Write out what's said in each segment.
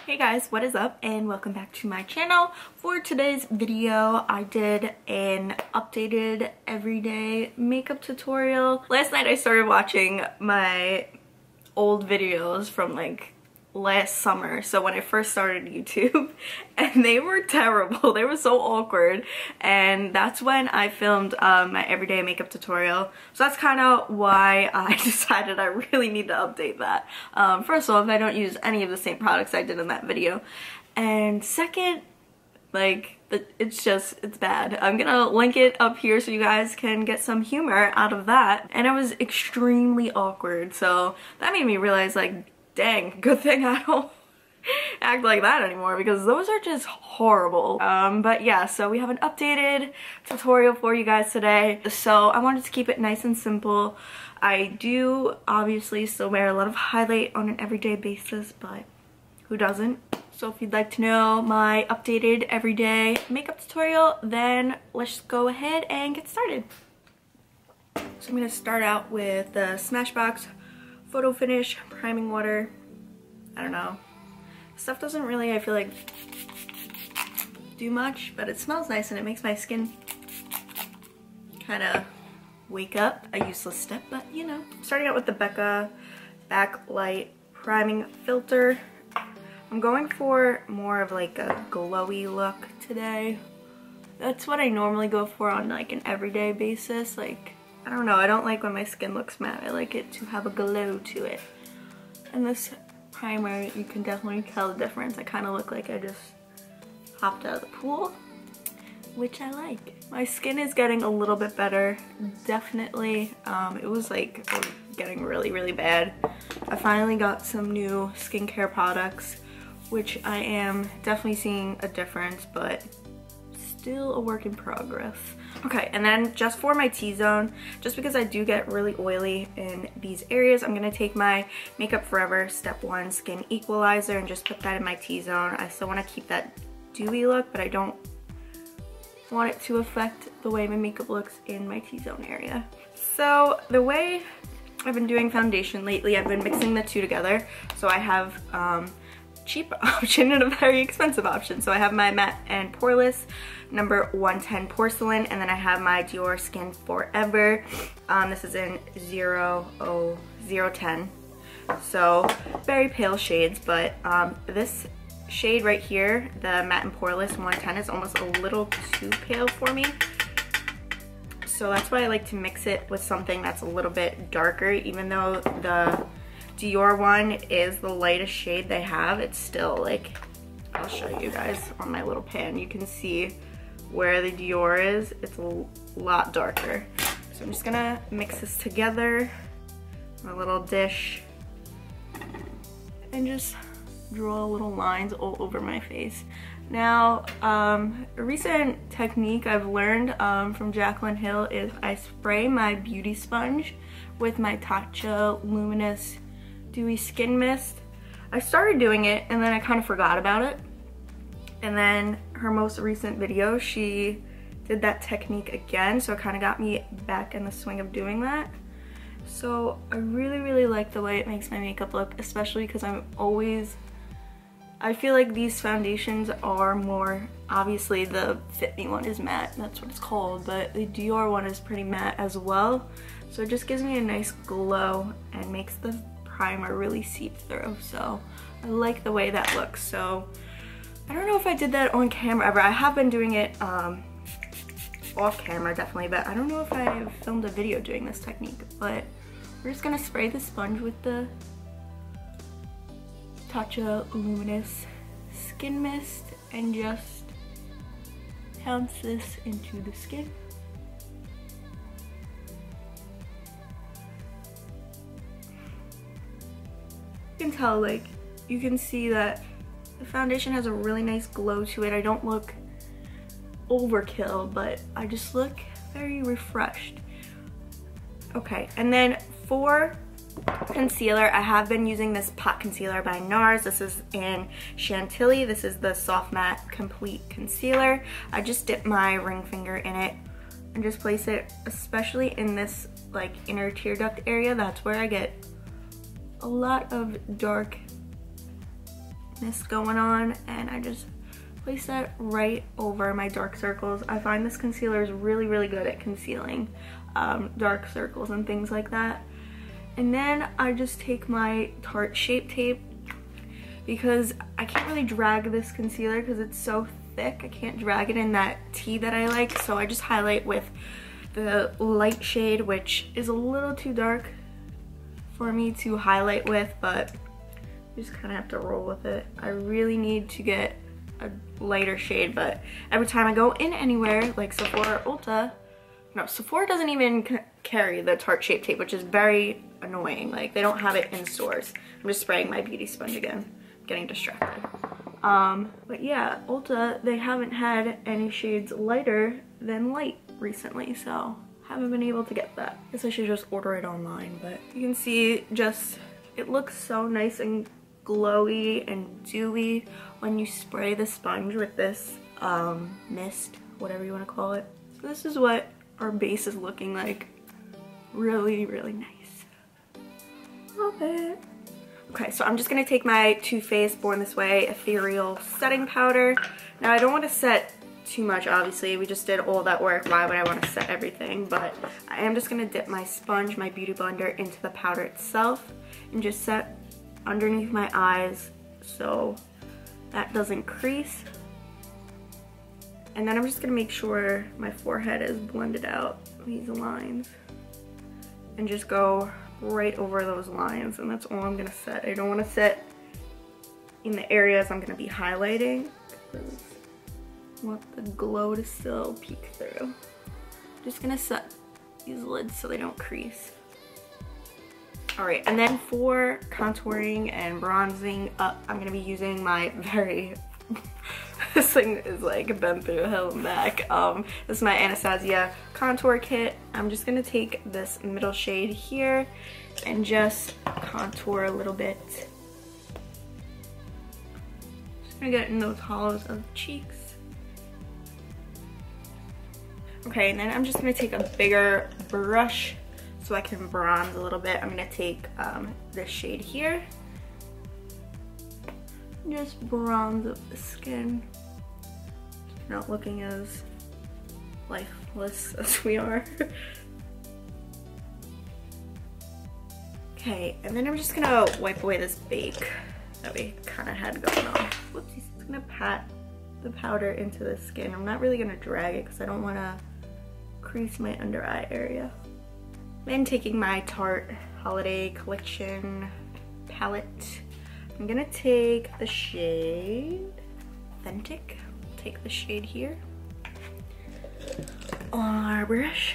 Hey guys, what is up and welcome back to my channel. For today's video, I did an updated everyday makeup tutorial. Last night I started watching my old videos from like last summer, so when I first started YouTube, and they were terrible. They were so awkward, and that's when I filmed my everyday makeup tutorial. So that's kind of why I decided I really need to update that. First off, I don't use any of the same products I did in that video, and second, like, it's bad. I'm gonna link it up here so you guys can get some humor out of that. And it was extremely awkward, so that made me realize, like, dang, good thing I don't act like that anymore, because those are just horrible. But yeah, so we have an updated tutorial for you guys today. So I wanted to keep it nice and simple. I do obviously still wear a lot of highlight on an everyday basis, but who doesn't? So if you'd like to know my updated everyday makeup tutorial, then let's go ahead and get started. So I'm gonna start out with the Smashbox Photo Finish Priming Water. I don't know. Stuff doesn't really, I feel like, do much, but it smells nice and it makes my skin kind of wake up. A useless step, but you know. Starting out with the Becca Backlight Priming Filter. I'm going for more of like a glowy look today. That's what I normally go for on like an everyday basis. Like, I don't know, I don't like when my skin looks matte. I like it to have a glow to it. And this primer, you can definitely tell the difference. I kind of look like I just hopped out of the pool, which I like. My skin is getting a little bit better, definitely. It was like getting really bad. I finally got some new skincare products, which I am definitely seeing a difference, but still a work in progress. Okay, and then just for my T-zone, just because I do get really oily in these areas, I'm gonna take my Makeup Forever Step 1 Skin Equalizer and just put that in my T-zone. I still wanna keep that dewy look, but I don't want it to affect the way my makeup looks in my T-zone area. So the way I've been doing foundation lately, I've been mixing the two together. So I have cheap option and a very expensive option. So I have my Matte and Poreless number 110 Porcelain, and then I have my Dior Skin Forever. This is in 010. So very pale shades, but this shade right here, the Matte and Poreless 110, is almost a little too pale for me. So that's why I like to mix it with something that's a little bit darker. Even though the Dior one is the lightest shade they have, it's still like, I'll show you guys on my little pan. You can see where the Dior is. It's a lot darker. So I'm just gonna mix this together in a little dish and just draw little lines all over my face. Now, a recent technique I've learned from Jaclyn Hill is I spray my beauty sponge with my Tatcha Luminous Dewy Skin Mist. I started doing it and then I kind of forgot about it. And then her most recent video, she did that technique again, so it kind of got me back in the swing of doing that. So I really like the way it makes my makeup look, especially because I feel like these foundations are more, obviously the Fit Me one is matte, that's what it's called, but the Dior one is pretty matte as well. So it just gives me a nice glow and makes the primer really seep through. So I like the way that looks. So I don't know if I did that on camera ever. I have been doing it off camera definitely, but I don't know if I filmed a video doing this technique. But we're just gonna spray the sponge with the Tatcha Luminous Skin Mist and just pounce this into the skin. You can tell, like, you can see that the foundation has a really nice glow to it. I don't look overkill, but I just look very refreshed. Okay, and then for concealer, I have been using this pot concealer by NARS. This is in Chantilly. This is the Soft Matte Complete Concealer. I just dip my ring finger in it and just place it, especially in this like inner tear duct area. That's where I get a lot of dark mist going on, and I just place that right over my dark circles. I find this concealer is really, really good at concealing dark circles and things like that. And then I just take my Tarte Shape Tape, because I can't really drag this concealer because it's so thick. I can't drag it in that tea that I like, so I just highlight with the light shade, which is a little too dark for me to highlight with, but you just kind of have to roll with it. I really need to get a lighter shade, but every time I go in anywhere, like Sephora or Ulta, no, Sephora doesn't even carry the Tarte Shape Tape, which is very annoying. Like, they don't have it in stores. I'm just spraying my beauty sponge again. I'm getting distracted. But yeah, Ulta, they haven't had any shades lighter than light recently, so haven't been able to get that. Guess I should just order it online, but you can see just, it looks so nice and glowy and dewy when you spray the sponge with this mist, whatever you want to call it. So this is what our base is looking like. Really, really nice. Love it. Okay, so I'm just gonna take my Too Faced Born This Way Ethereal Setting Powder. Now, I don't want to set too much, obviously. We just did all that work. Why would I want to set everything? But I am just gonna dip my sponge, my beauty blender, into the powder itself and just set underneath my eyes so that doesn't crease. And then I'm just gonna make sure my forehead is blended out, these lines, and just go right over those lines, and that's all I'm gonna set. I don't wanna set in the areas I'm gonna be highlighting, because I want the glow to still peek through. I'm just gonna set these lids so they don't crease. All right, and then for contouring and bronzing up, I'm gonna be using my this thing is like been through hell and back. This is my Anastasia contour kit. I'm just gonna take this middle shade here and just contour a little bit. Just gonna get in those hollows of the cheeks. Okay, and then I'm just gonna take a bigger brush so I can bronze a little bit. I'm gonna take this shade here. Just bronze up the skin. Not looking as lifeless as we are. Okay, and then I'm just gonna wipe away this bake that we kind of had going on. Whoopsies. I'm gonna pat the powder into the skin. I'm not really gonna drag it because I don't want to crease my under eye area. Then taking my Tarte Holiday Collection palette, I'm gonna take the shade Authentic. Take the shade here on our brush.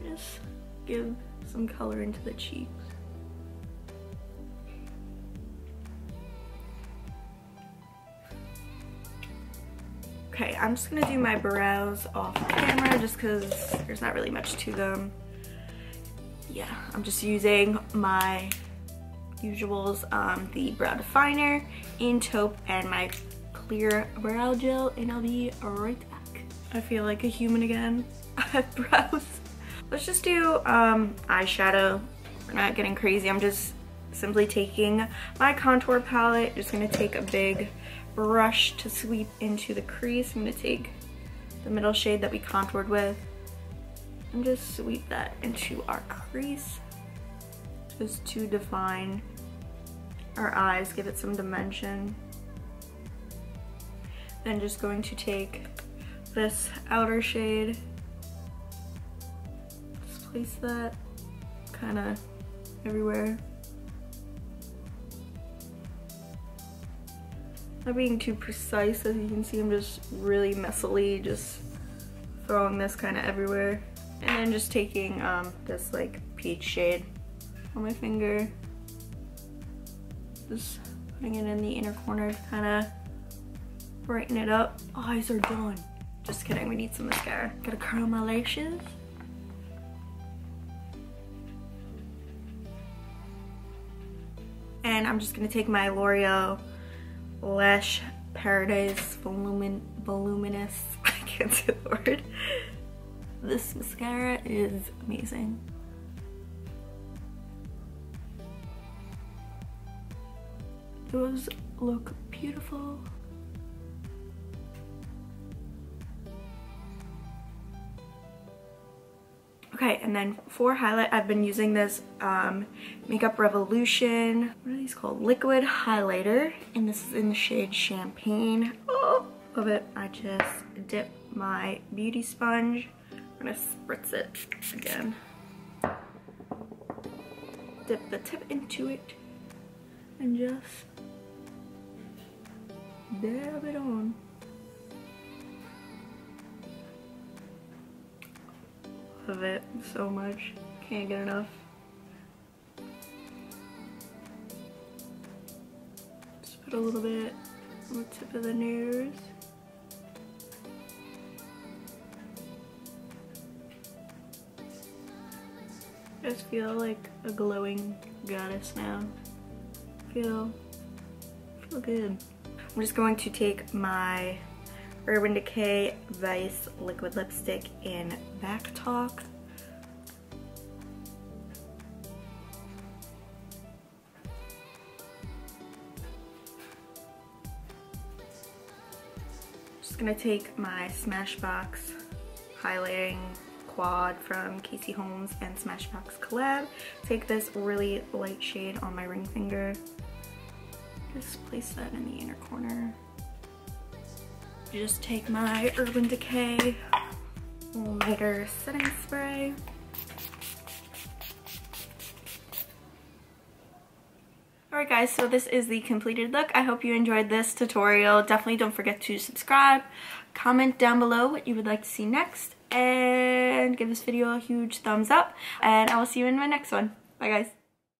Just give some color into the cheeks. Okay, I'm just gonna do my brows off camera just because there's not really much to them. Yeah, I'm just using my usuals, the brow definer in taupe and my clear brow gel, and I'll be right back. I feel like a human again. I have brows. Let's just do eyeshadow. We're not getting crazy. I'm just simply taking my contour palette, just gonna take a big brush to sweep into the crease. I'm gonna take the middle shade that we contoured with and just sweep that into our crease just to define our eyes, give it some dimension. Then just going to take this outer shade, just place that kind of everywhere. Not being too precise, as you can see, I'm just really messily just throwing this kind of everywhere. And then just taking this like peach shade on my finger, just putting it in the inner corner to kind of brighten it up. Eyes are done. Just kidding, we need some mascara. Gotta curl my lashes. And I'm just gonna take my L'Oreal Lash Paradise Voluminous, I can't say the word. This mascara is amazing. It was look beautiful. Okay, and then for highlight, I've been using this Makeup Revolution, what are these called? Liquid highlighter, and this is in the shade Champagne. Oh, love it. I just dip my beauty sponge. I'm gonna spritz it again. Dip the tip into it and just dab it on. Love it so much. Can't get enough. Just put a little bit on the tip of the nose. I just feel like a glowing goddess now. Feel good. I'm just going to take my Urban Decay Vice liquid lipstick in Back Talk. Just gonna take my Smashbox highlighting quad from Casey Holmes and Smashbox collab. Take this really light shade on my ring finger. Just place that in the inner corner. Just take my Urban Decay lighter setting spray. Alright guys, so this is the completed look. I hope you enjoyed this tutorial. Definitely don't forget to subscribe, comment down below what you would like to see next, and give this video a huge thumbs up, and I will see you in my next one. Bye guys.